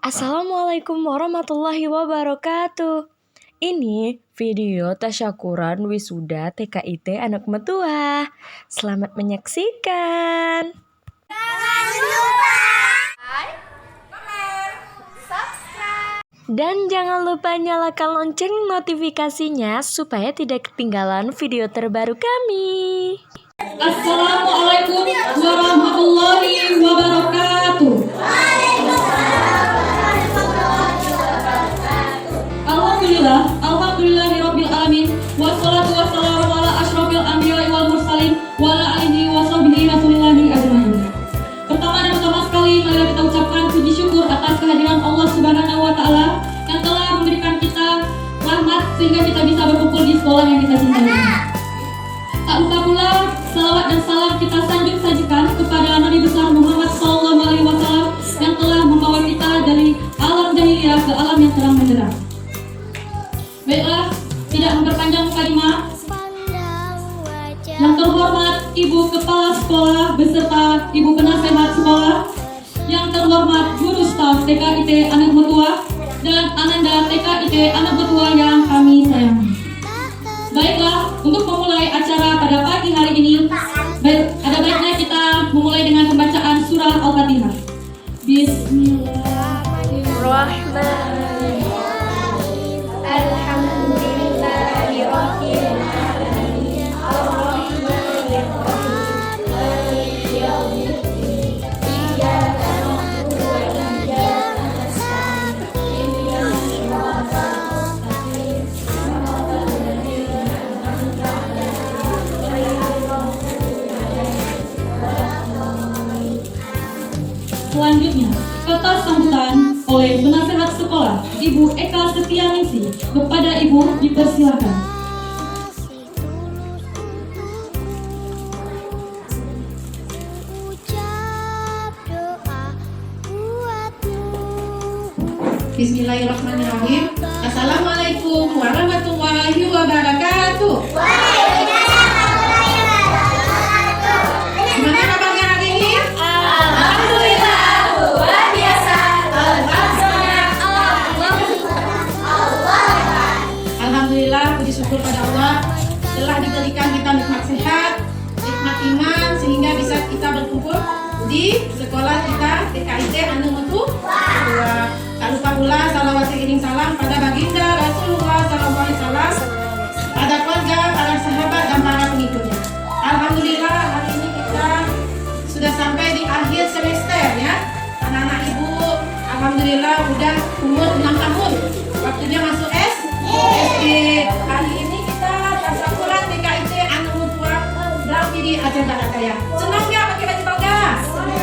Assalamualaikum warahmatullahi wabarakatuh. Ini video tasyakuran wisuda TKIT anak metua. Selamat menyaksikan. Dan jangan lupa nyalakan lonceng notifikasinya supaya tidak ketinggalan video terbaru kami. Assalamualaikum warahmatullahi wabarakatuh. Alhamdulillahirabbil alamin. Wassalatu wassalamu ala asyrofil anbiya'i wal mursalin wa ala alihi wa sahbihi rasulillahi ajmain. Pertama dan utama sekali mari kita ucapkan puji syukur atas kehadiran Allah Subhanahu wa taala yang telah memberikan kita rahmat sehingga kita bisa berkumpul di sekolah yang kita cintai. Tak lupa pula salawat dan salam kita sajikan kepada Nabi besar Muhammad SAW yang telah membawa kita dari alam jahiliyah ke alam yang terang benderang. Baiklah, tidak memperpanjang kalimat. Yang terhormat Ibu Kepala Sekolah beserta Ibu Penasehat Sekolah, yang terhormat Guru Staf TKIT Anak Metua dan Ananda TKIT Anak Metua yang kami sayangi. Baiklah, untuk memulai acara pada pagi hari ini, ada baiknya kita memulai dengan pembacaan surah Al-Fatihah. Bismillahirrahmanirrahim. Alhamdulillahirabbil alamin. Arrahmanirrahim. Maliki yaumiddin. Iyyaka na'budu wa iyyaka nasta'in. Ihdinas siratal mustaqim. Siratal ladzina an'amta 'alaihim ghairil maghdubi 'alaihim waladdallin. Selanjutnya, kata sambutan oleh penasehat sekolah Ibu Eka Setianingsih. Kepada Ibu dipersilakan. Bismillahirrahmanirrahim. Assalamualaikum warahmatullahi wabarakatuh. Gimana kabarnya hari ini? Alhamdulillah, luar biasa. Alhamdulillah, puji syukur pada Allah telah diberikan kita nikmat sehat, nikmat iman sehingga bisa kita berkumpul di sekolah kita TKIT Anak Metua. Tak lupa pula salawat seiring salam pada baginda Rasulullah SAW, pada keluarga, para sahabat dan para pengikutnya. Alhamdulillah, hari ini kita sudah sampai di akhir semester ya. Anak-anak ibu, alhamdulillah udah umur 6 tahun. Waktunya masuk SD. Hari ini kita tasyakuran TKIT Anak Metua berarti di Aceh Barat Daya. Senang nggak pakai baju bangga? Semangat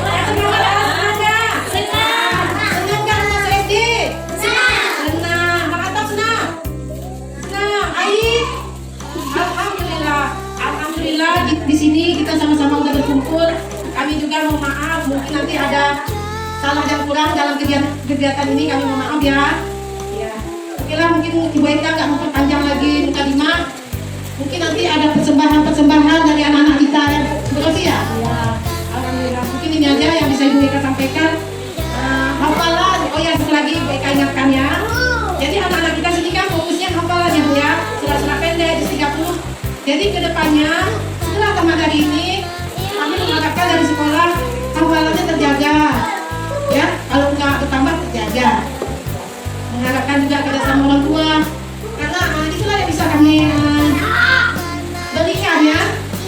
lah. Di sini kita sama-sama udah berkumpul. Kami juga mohon maaf, mungkin nanti ada salah dan kurang dalam kegiatan ini. Kami mohon maaf ya. Oke lah, mungkin Ibu Eka nggak memperpanjang lagi mukadimah. Mungkin nanti ada persembahan dari anak-anak kita yang berarti ya. Alhamdulillah. Mungkin ini aja yang bisa Ibu Eka sampaikan. Hafalan. Oh ya, satu lagi Ibu Eka ingatkan ya. Jadi anak-anak kita sini kan fokusnya hafalan ya Bu ya. Surah-surah pendek di 30. Jadi kedepannya setelah tamat hari ini kami mengharapkan dari sekolah hafalannya terjaga ya, kalau nggak bertambah terjaga. Mengharapkan juga kerjasama orang tua karena itulah yang bisa kami berikan ya,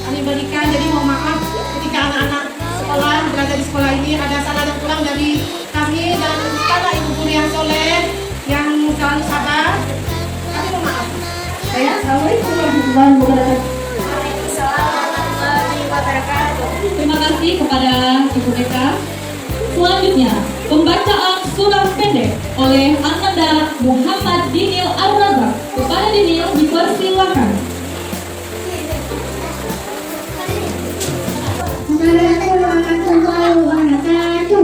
kami berikan. Jadi mohon maaf ketika anak-anak sekolah berada di sekolah ini ada salah dan kurang dari kami dan karena ibu guru yang soleh yang selalu sabar, kami mohon maaf. Assalamualaikum warahmatullahi wabarakatuh. Terima kasih kepada Ibu Eka. Selanjutnya, pembacaan surah pendek oleh Ananda Muhammad Dinil Al-Razak. Kepada Dinil dipersilakan. Assalamualaikum warahmatullahi wabarakatuh.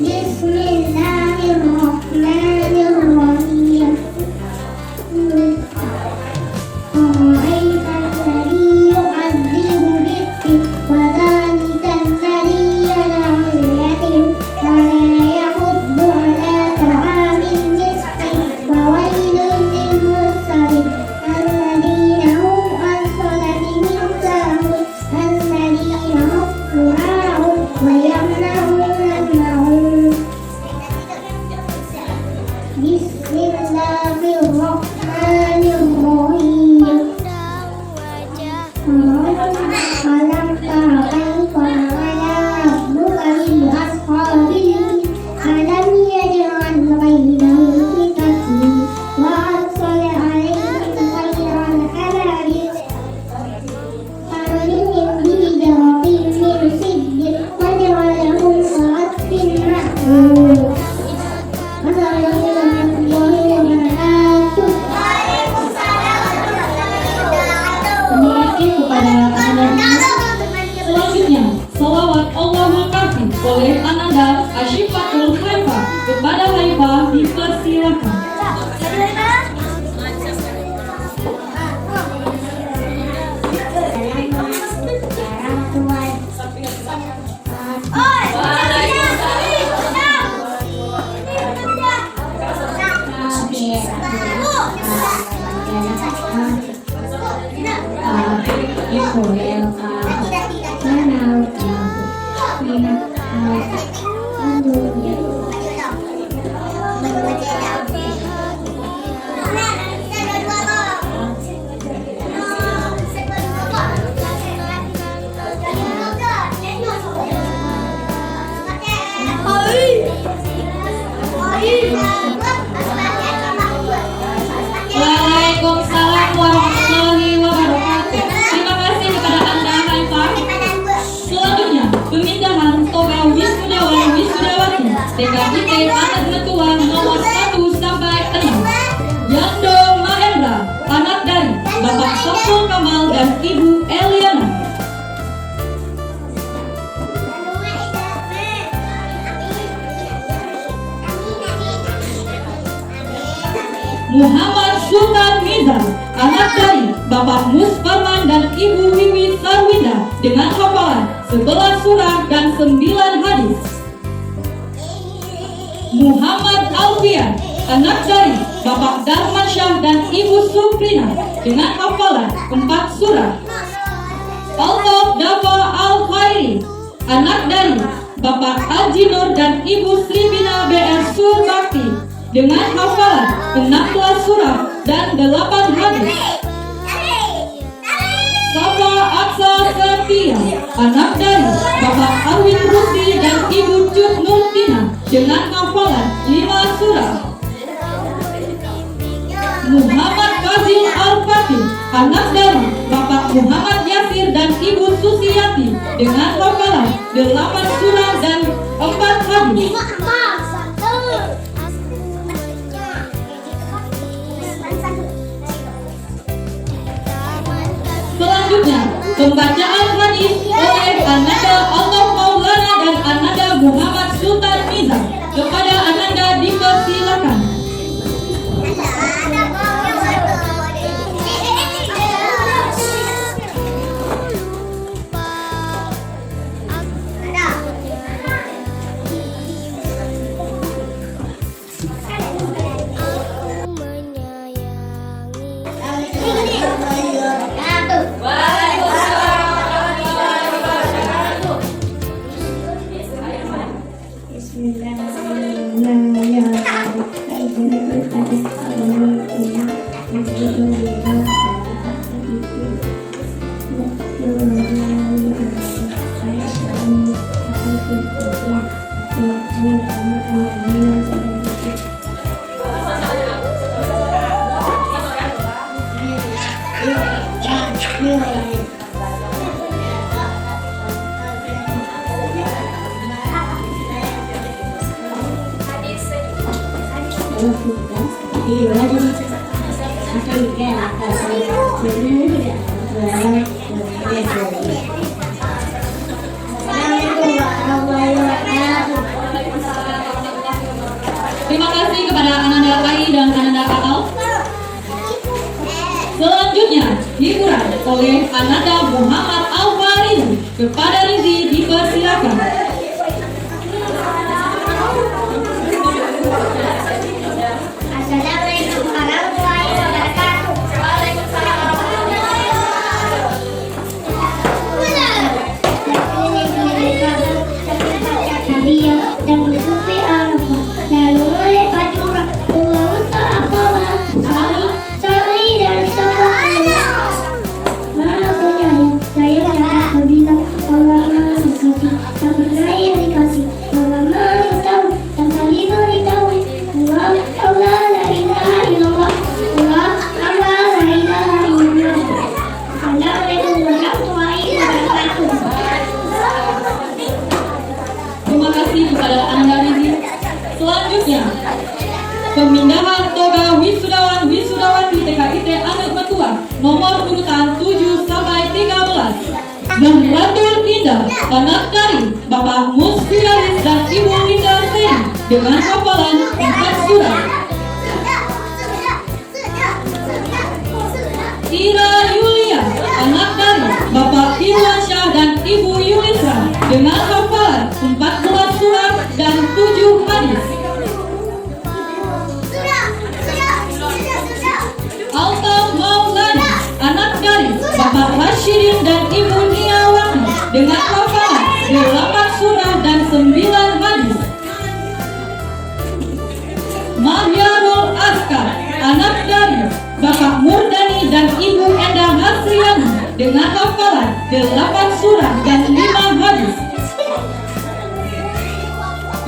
Bismillahirrahmanirrahim. Oh, alam tara kaifa fa'ala rabbuka bil ashabil alam yaj'al bainahum fitatan wa arsala 'alaihim tayran ababil tarmihim bihijaaratin min sijil wa ja'alahum ka'asfin ma'kul. Assalamualaikum warahmatullahi wabarakatuh. Terima kasih kepada Ananda. Selanjutnya, salawat Allahumma kafi oleh Ananda Ashifatul Haifa. Kepada Haifa dipersilakan. Waalaikumsalam warahmatullahi wabarakatuh. Terima kasih kepada Anda Haifa. Selanjutnya, pemindahan Togel Wisudawan Wisudawati TKIT Anak Metua nomor 1 sampai 6. Yando Mahendra, anak dari Bapak Soful Kamal dan Ibu Eliana. Muhammad Sultan Nizar, anak dari Bapak Musparman dan Ibu Wiwi Sarwinda dengan hafalan 11 surah dan 9 hadis. Muhammad Alfian, anak dari Bapak Darmansyah dan Ibu Suprina dengan hafalan 4 surah. Altaf Dafa Al-Khairi, anak dari Bapak Haji Nur dan Ibu Sribina BR Surbakti dengan hafalan 16 surah dan 8 hadis. Safa Aksa Setia, anak dari Bapak Arwin Rusdi dan Ibu Cut Nurtina dengan hafalan 5 surah. Muhammad Fazil Al-Fatih, anak dari Bapak Muhammad Yasir dan Ibu Susiyati dengan hafalan 8 surah dan 4 hadis. Selanjutnya, pembacaan hadis oleh Ananda Allah Maulana dan Ananda Muhammad Sultan Nizar. Kepada Ananda dipersilakan. Terima kasih kepada Ananda Ai dan Ananda Akal. Selanjutnya, hiburan oleh Ananda Muhammad Al-Farid. Kepada Rizi dipersilakan. Assalamualaikum warahmatullahi wabarakatuh. Waalaikumsalam warahmatullahi wabarakatuh. Lalu lewat curah uang tak apa sorry dan sobat. Maaf punya saya Latul Indah, anak dari Bapak Musfialis dan Ibu Indah Seri dengan hafalan 4 surat. Ira Yulia, anak dari Bapak Irwansyah dan Ibu Yulisa dengan hafalan 14 surat dan 7 hadis. Alta Maulana, anak dari Bapak Rashidin dan Ibu Niawati dengan hafalan 8 surah dan 9 hadis. Mahyarul Askar, anak dari Bapak Murdani dan Ibu Endah Hasriani dengan hafalan 8 surah dan 5 hadis.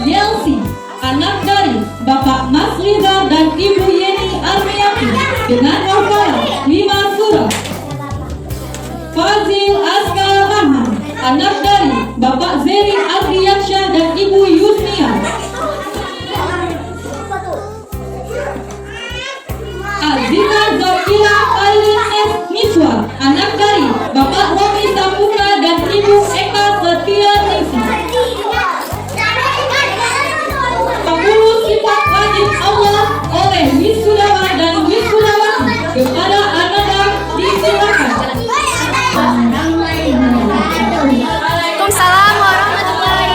Yelsi, anak dari Bapak Masliza dan Ibu Yeni Armiati dengan hafalan 5 surah. Fazil Askar Rahman, anak dari Bapak Zeri Adriansyah dan Ibu Yusnia. Azina Zakira Alines Miswa, anak dari Bapak Romi Saputra dan Ibu Eka Setia Nisi. 10 sifat wajib Allah oleh wisudawan dan wisudawati kepada Ananda disilakan. Waalaikumsalam warahmatullahi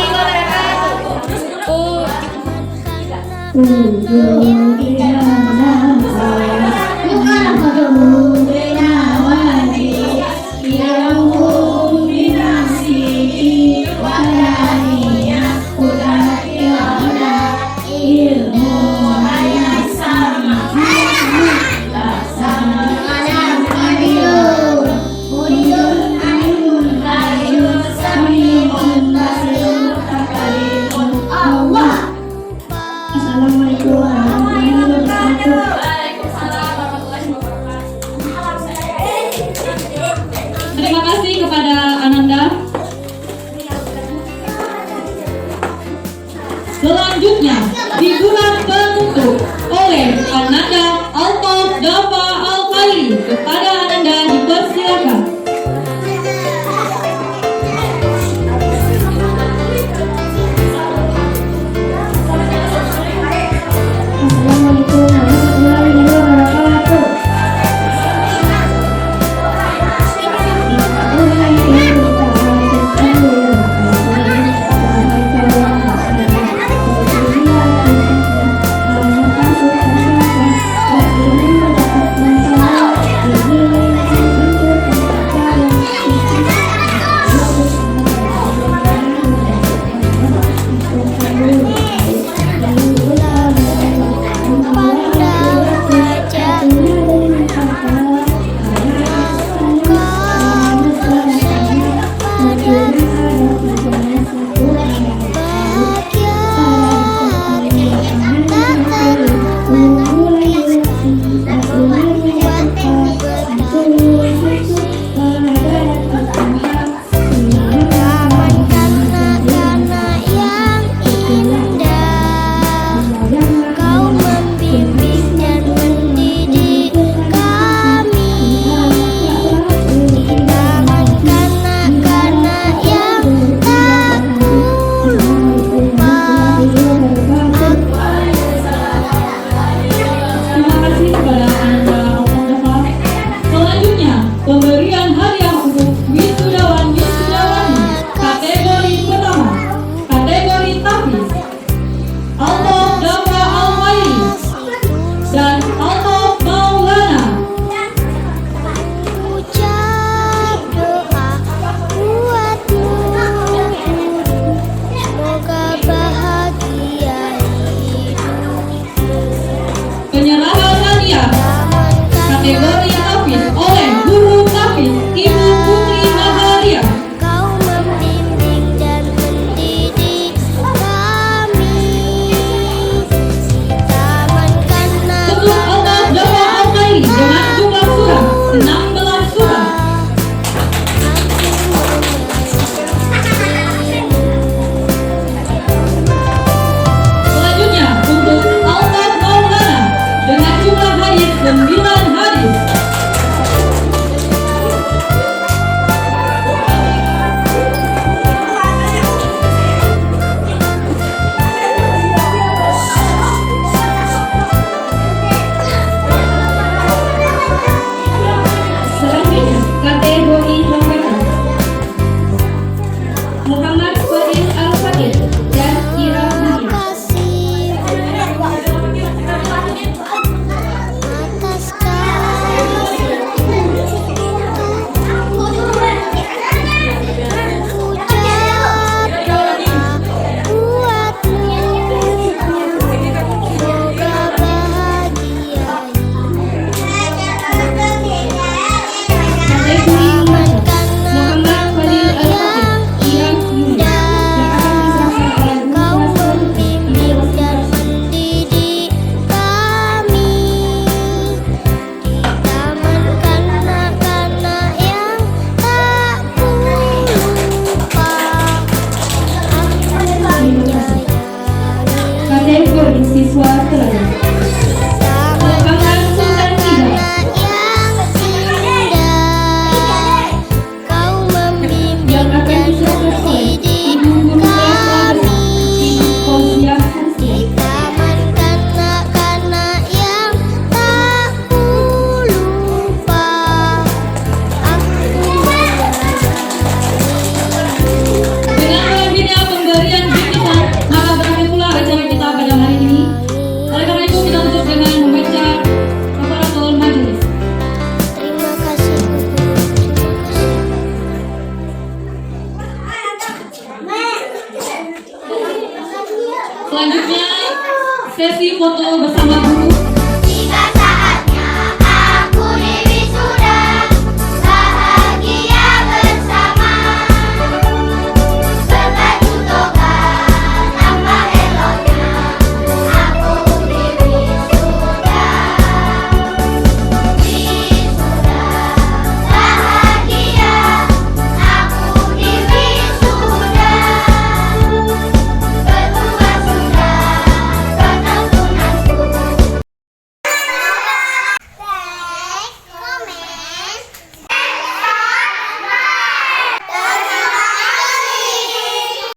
Terima kasih kepada Ananda. Selanjutnya figuran penutup oleh Ananda Altof Dava Al-Khairi. Kepada Ananda dipersilakan. Assalamualaikum warahmatullahi wabarakatuh. Selanjutnya sesi foto bersama guru.